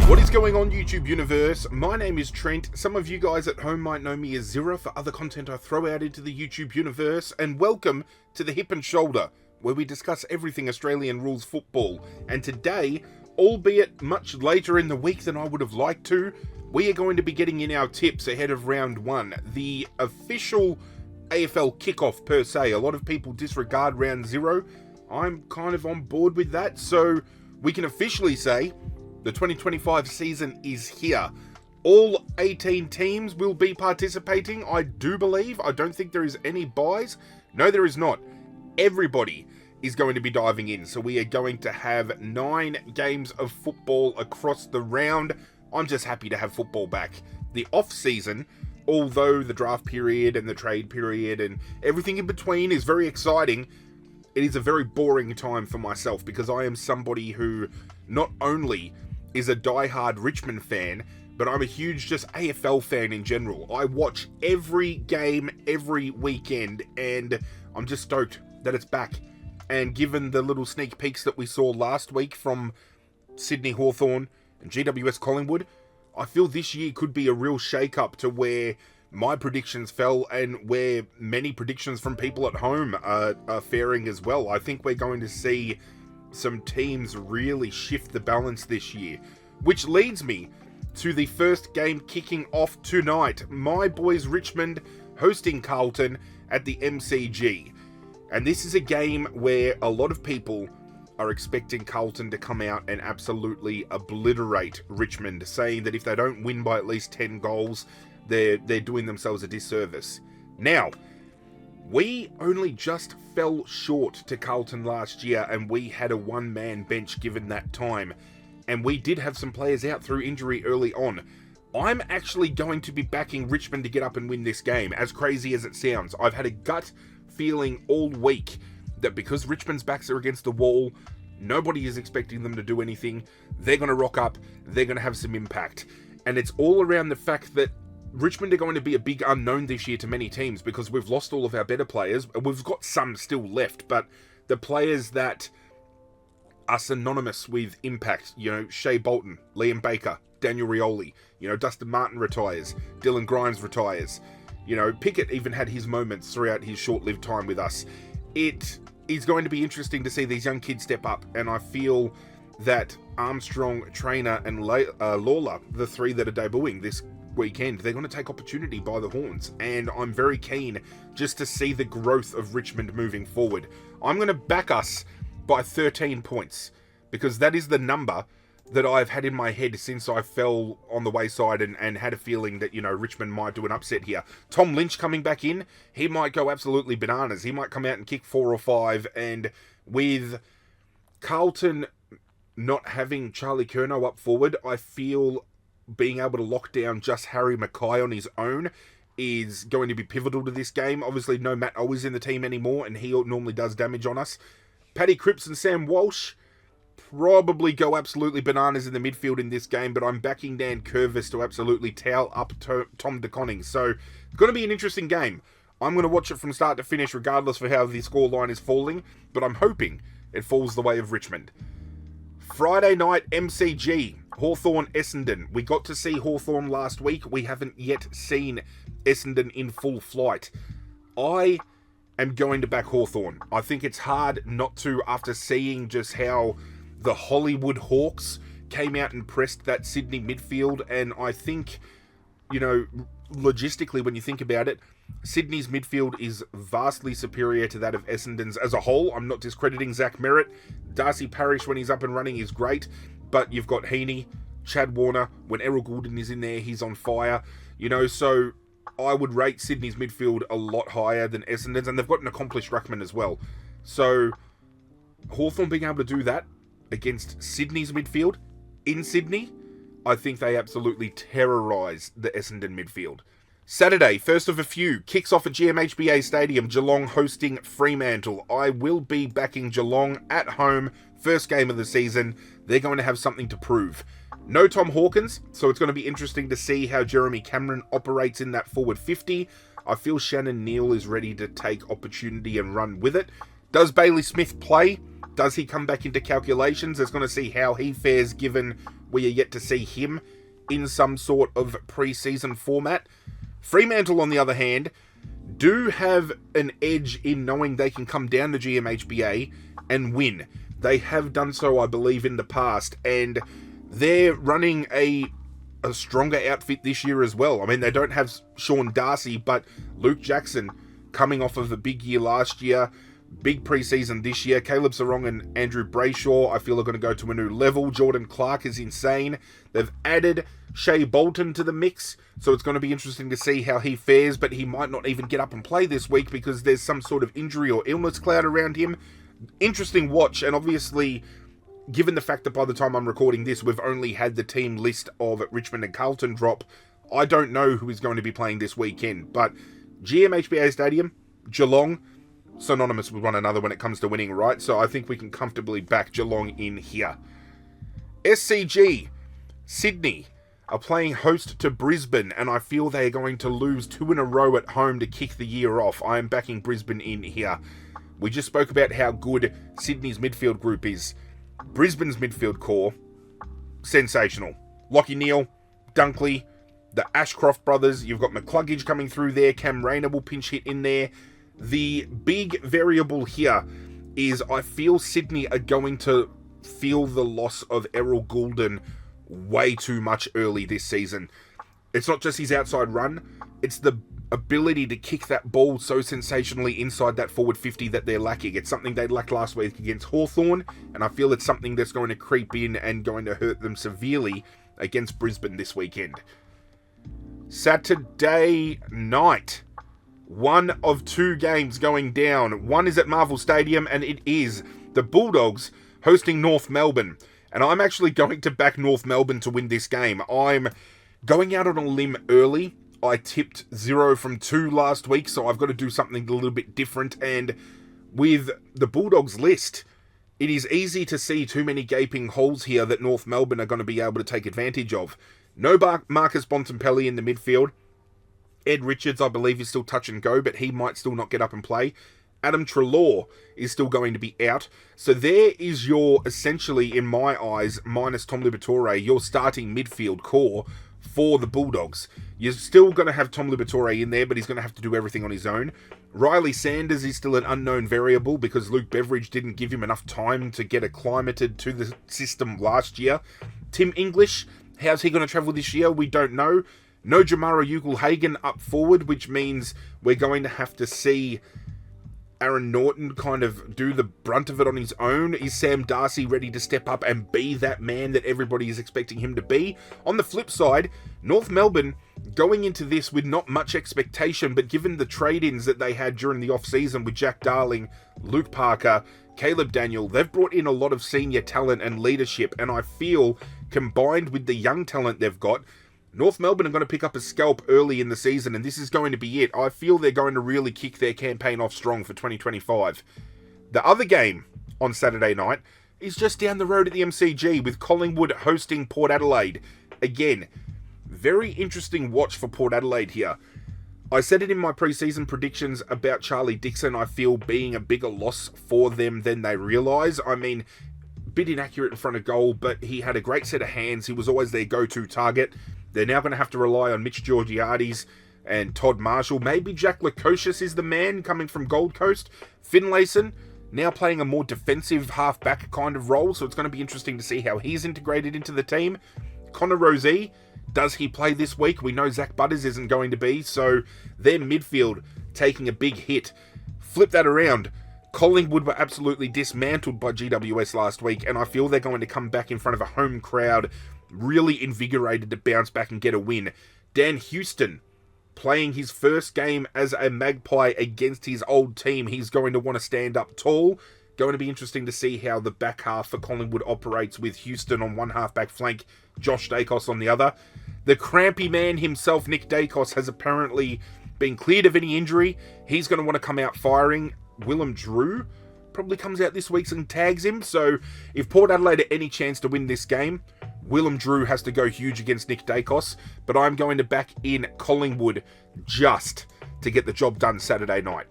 What is going on, YouTube universe? My name is Trent. Some of you guys at home might know me as Zirra for other content I throw out into the YouTube universe, and welcome to the Hip and Shoulder, where we discuss everything Australian rules football. And today, albeit much later in the week than I would have liked to, we are going to be getting in our tips ahead of round one, the official AFL kickoff per se. A lot of people disregard round 0. I'm kind of on board with that, so we can officially say the 2025 season is here. All 18 teams will be participating, I do believe. I don't think there is any buys. No, there is not. Everybody is going to be diving in. So we are going to have 9 games of football across the round. I'm just happy to have football back. The off-season, although the draft period and the trade period and everything in between is very exciting, it is a very boring time for myself because I am somebody who not only is a diehard Richmond fan, but I'm a huge just AFL fan in general. I watch every game every weekend, and I'm just stoked that it's back. And given the little sneak peeks that we saw last week from Sydney Hawthorn and GWS Collingwood, I feel this year could be a real shake-up to where my predictions fell and where many predictions from people at home are faring as well. I think we're going to see some teams really shift the balance this year, which leads me to the first game kicking off tonight. My boys Richmond hosting Carlton at the MCG. And this is a game where a lot of people are expecting Carlton to come out and absolutely obliterate Richmond, saying that if they don't win by at least 10 goals, they're doing themselves a disservice. Now, we only just fell short to Carlton last year, and we had a one-man bench given that time. And we did have some players out through injury early on. I'm actually going to be backing Richmond to get up and win this game, as crazy as it sounds. I've had a gut feeling all week that because Richmond's backs are against the wall, nobody is expecting them to do anything. They're going to rock up. They're going to have some impact. And it's all around the fact that Richmond are going to be a big unknown this year to many teams because we've lost all of our better players. We've got some still left, but the players that are synonymous with impact, Shea Bolton, Liam Baker, Daniel Rioli, Dustin Martin retires, Dylan Grimes retires, Pickett even had his moments throughout his short-lived time with us. It is going to be interesting to see these young kids step up, and I feel that Armstrong, Trainer, and Lawler, the 3 that are debuting this weekend, they're going to take opportunity by the horns, and I'm very keen just to see the growth of Richmond moving forward. I'm going to back us by 13 points because that is the number that I've had in my head since I fell on the wayside and had a feeling that, Richmond might do an upset here. Tom Lynch coming back in, he might go absolutely bananas. He might come out and kick 4 or 5, and with Carlton not having Charlie Curnow up forward, I feel being able to lock down just Harry Mackay on his own is going to be pivotal to this game. Obviously, no Matt Owens in the team anymore, and he normally does damage on us. Paddy Cripps and Sam Walsh probably go absolutely bananas in the midfield in this game, but I'm backing Dan Curvis to absolutely towel up Tom De Koning. So, it's going to be an interesting game. I'm going to watch it from start to finish, regardless of how the scoreline is falling, but I'm hoping it falls the way of Richmond. Friday night, MCG. Hawthorn Essendon. We got to see Hawthorn last week. We haven't yet seen Essendon in full flight. I am going to back Hawthorn. I think it's hard not to after seeing just how the Hollywood Hawks came out and pressed that Sydney midfield. And I think, logistically, when you think about it, Sydney's midfield is vastly superior to that of Essendon's as a whole. I'm not discrediting Zach Merritt. Darcy Parish, when he's up and running, is great. But you've got Heaney, Chad Warner. When Errol Goulden is in there, he's on fire. So I would rate Sydney's midfield a lot higher than Essendon's. And they've got an accomplished ruckman as well. So Hawthorn being able to do that against Sydney's midfield in Sydney, I think they absolutely terrorise the Essendon midfield. Saturday, first of a few, kicks off at GMHBA Stadium, Geelong hosting Fremantle. I will be backing Geelong at home, first game of the season. They're going to have something to prove. No Tom Hawkins, so it's going to be interesting to see how Jeremy Cameron operates in that forward 50. I feel Shannon Neal is ready to take opportunity and run with it. Does Bailey Smith play? Does he come back into calculations? It's going to see how he fares, given we are yet to see him in some sort of pre-season format. Fremantle, on the other hand, do have an edge in knowing they can come down to GMHBA and win. They have done so, I believe, in the past, and they're running a stronger outfit this year as well. I mean, they don't have Sean Darcy, but Luke Jackson, coming off of a big year last year, big preseason this year. Caleb Sarong and Andrew Brayshaw, I feel, are going to go to a new level. Jordan Clark is insane. They've added Shea Bolton to the mix, so it's going to be interesting to see how he fares, but he might not even get up and play this week because there's some sort of injury or illness cloud around him. Interesting watch, and obviously, given the fact that by the time I'm recording this, we've only had the team list of Richmond and Carlton drop, I don't know who is going to be playing this weekend, but GMHBA Stadium, Geelong, synonymous with one another when it comes to winning, right? So I think we can comfortably back Geelong in here. SCG, Sydney, are playing host to Brisbane, and I feel they are going to lose 2 in a row at home to kick the year off. I am backing Brisbane in here. We just spoke about how good Sydney's midfield group is. Brisbane's midfield core, sensational. Lachie Neale, Dunkley, the Ashcroft brothers, you've got McCluggage coming through there, Cam Rayner will pinch hit in there. The big variable here is I feel Sydney are going to feel the loss of Errol Goulden way too much early this season. It's not just his outside run, it's the ability to kick that ball so sensationally inside that forward 50 that they're lacking. It's something they lacked last week against Hawthorn, and I feel it's something that's going to creep in and going to hurt them severely against Brisbane this weekend. Saturday night, one of 2 games going down. One is at Marvel Stadium, and it is the Bulldogs hosting North Melbourne. And I'm actually going to back North Melbourne to win this game. I'm going out on a limb early. I tipped 0 from 2 last week, so I've got to do something a little bit different. And with the Bulldogs list, it is easy to see too many gaping holes here that North Melbourne are going to be able to take advantage of. No Marcus Bontempelli in the midfield. Ed Richards, I believe, is still touch and go, but he might still not get up and play. Adam Treloar is still going to be out. So there is your, essentially, in my eyes, minus Tom Liberatore, your starting midfield core for the Bulldogs. You're still going to have Tom Liberatore in there, but he's going to have to do everything on his own. Riley Sanders is still an unknown variable because Luke Beveridge didn't give him enough time to get acclimated to the system last year. Tim English, how's he going to travel this year? We don't know. No Jamara Ugle-Hagan up forward, which means we're going to have to see Aaron Norton kind of do the brunt of it on his own. Is Sam Darcy ready to step up and be that man that everybody is expecting him to be? On the flip side, North Melbourne going into this with not much expectation, but given the trade-ins that they had during the off-season with Jack Darling, Luke Parker, Caleb Daniel, they've brought in a lot of senior talent and leadership, and I feel, combined with the young talent they've got, North Melbourne are going to pick up a scalp early in the season, and this is going to be it. I feel they're going to really kick their campaign off strong for 2025. The other game on Saturday night is just down the road at the MCG with Collingwood hosting Port Adelaide. Again, very interesting watch for Port Adelaide here. I said it in my preseason predictions about Charlie Dixon, I feel, being a bigger loss for them than they realise. I mean, bit inaccurate in front of goal, but he had a great set of hands. He was always their go-to target. They're now going to have to rely on Mitch Georgiades and Todd Marshall. Maybe Jack Lukosius is the man coming from Gold Coast. Finlayson now playing a more defensive half-back kind of role, so it's going to be interesting to see how he's integrated into the team. Connor Rozee, does he play this week? We know Zach Butters isn't going to be, so their midfield taking a big hit. Flip that around. Collingwood were absolutely dismantled by GWS last week, and I feel they're going to come back in front of a home crowd really invigorated to bounce back and get a win. Dan Houston playing his first game as a Magpie against his old team. He's going to want to stand up tall. Going to be interesting to see how the back half for Collingwood operates with Houston on one half-back flank, Josh Dacos on the other. The crampy man himself, Nick Dacos, has apparently been cleared of any injury. He's going to want to come out firing. Willem Drew probably comes out this week and tags him. So if Port Adelaide had any chance to win this game, Willem Drew has to go huge against Nick Dacos, but I'm going to back in Collingwood just to get the job done Saturday night.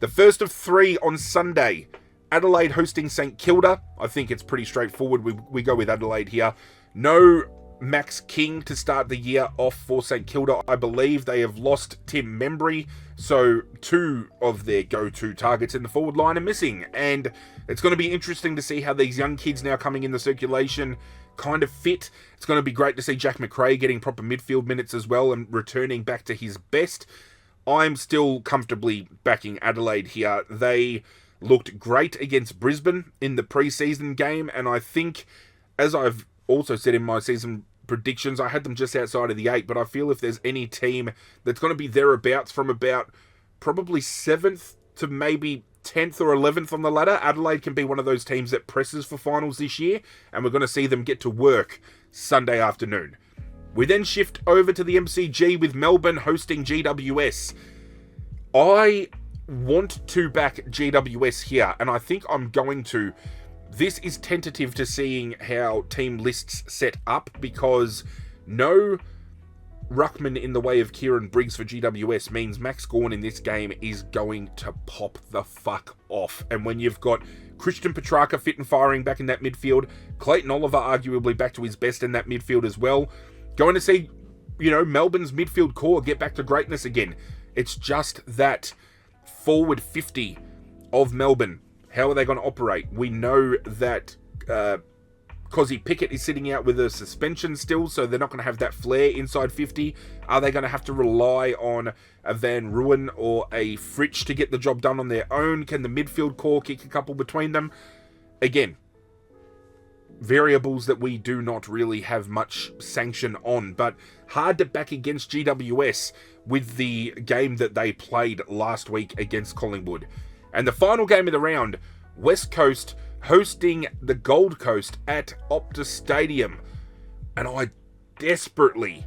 The first of 3 on Sunday. Adelaide hosting St Kilda. I think it's pretty straightforward. We go with Adelaide here. No Max King to start the year off for St Kilda. I believe they have lost Tim Membry, so 2 of their go-to targets in the forward line are missing, and it's going to be interesting to see how these young kids now coming in the circulation kind of fit. It's going to be great to see Jack McRae getting proper midfield minutes as well and returning back to his best. I'm still comfortably backing Adelaide here. They looked great against Brisbane in the pre-season game, and I think, as I've also said in my season predictions, I had them just outside of the 8, but I feel if there's any team that's going to be thereabouts from about probably 7th to maybe 10th or 11th on the ladder, Adelaide can be one of those teams that presses for finals this year, and we're going to see them get to work Sunday afternoon. We then shift over to the MCG with Melbourne hosting GWS. I want to back GWS here, and I think I'm going to. This is tentative to seeing how team lists set up, because no ruckman in the way of Kieran Briggs for GWS means Max Gawn in this game is going to pop the fuck off. And when you've got Christian Petrarca fit and firing back in that midfield, Clayton Oliver arguably back to his best in that midfield as well, going to see, Melbourne's midfield core get back to greatness again. It's just that forward 50 of Melbourne. How are they going to operate? We know that Cozzy Pickett is sitting out with a suspension still, so they're not going to have that flair inside 50. Are they going to have to rely on a Van Ruin or a Fritsch to get the job done on their own? Can the midfield core kick a couple between them? Again, variables that we do not really have much sanction on, but hard to back against GWS with the game that they played last week against Collingwood. And the final game of the round, West Coast hosting the Gold Coast at Optus Stadium. And I desperately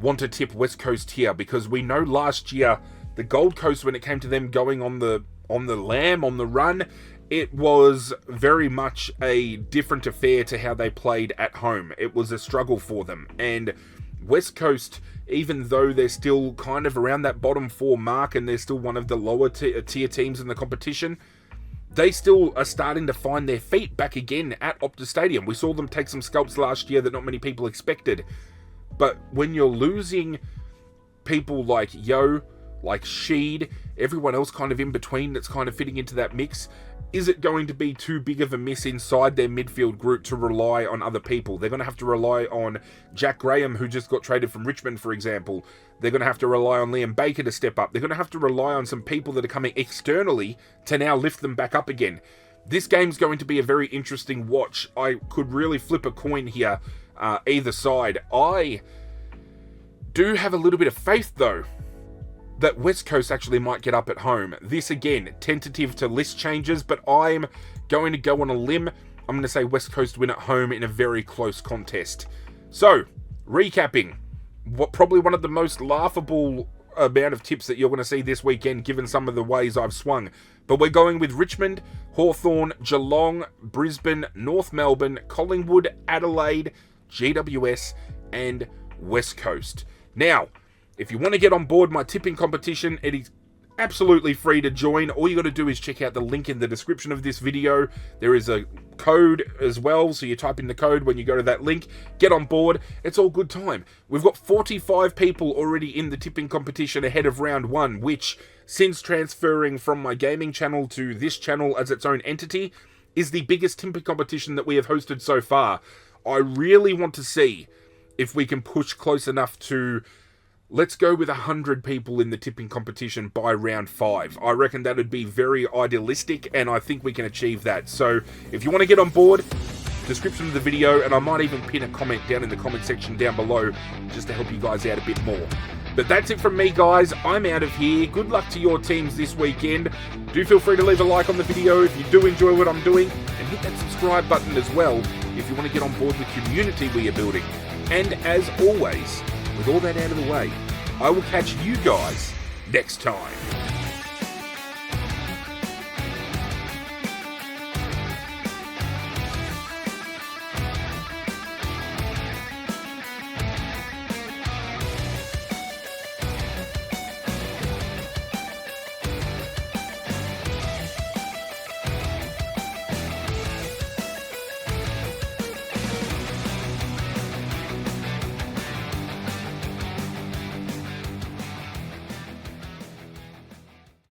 want to tip West Coast here, because we know last year the Gold Coast, when it came to them going on the run, it was very much a different affair to how they played at home. It was a struggle for them. And West Coast, even though they're still kind of around that bottom 4 mark and they're still one of the lower tier teams in the competition, they still are starting to find their feet back again at Optus Stadium. We saw them take some scalps last year that not many people expected. But when you're losing people like Yo, like Sheed, everyone else kind of in between that's kind of fitting into that mix, is it going to be too big of a miss inside their midfield group to rely on other people? They're going to have to rely on Jack Graham, who just got traded from Richmond, for example. They're going to have to rely on Liam Baker to step up. They're going to have to rely on some people that are coming externally to now lift them back up again. This game's going to be a very interesting watch. I could really flip a coin here, either side. I do have a little bit of faith, though, that West Coast actually might get up at home. This, again, tentative to list changes, but I'm going to go on a limb. I'm going to say West Coast win at home in a very close contest. So, recapping, probably one of the most laughable amount of tips that you're going to see this weekend, given some of the ways I've swung. But we're going with Richmond, Hawthorn, Geelong, Brisbane, North Melbourne, Collingwood, Adelaide, GWS, and West Coast. Now, if you want to get on board my tipping competition, it is absolutely free to join. All you got to do is check out the link in the description of this video. There is a code as well, so you type in the code when you go to that link. Get on board. It's all good time. We've got 45 people already in the tipping competition ahead of round 1, which, since transferring from my gaming channel to this channel as its own entity, is the biggest tipping competition that we have hosted so far. I really want to see if we can push close enough to, let's go with 100 people in the tipping competition by round 5. I reckon that would be very idealistic, and I think we can achieve that. So if you want to get on board, description of the video, and I might even pin a comment down in the comment section down below just to help you guys out a bit more. But that's it from me, guys. I'm out of here. Good luck to your teams this weekend. Do feel free to leave a like on the video if you do enjoy what I'm doing, and hit that subscribe button as well if you want to get on board the community we are building. And as always, with all that out of the way, I will catch you guys next time.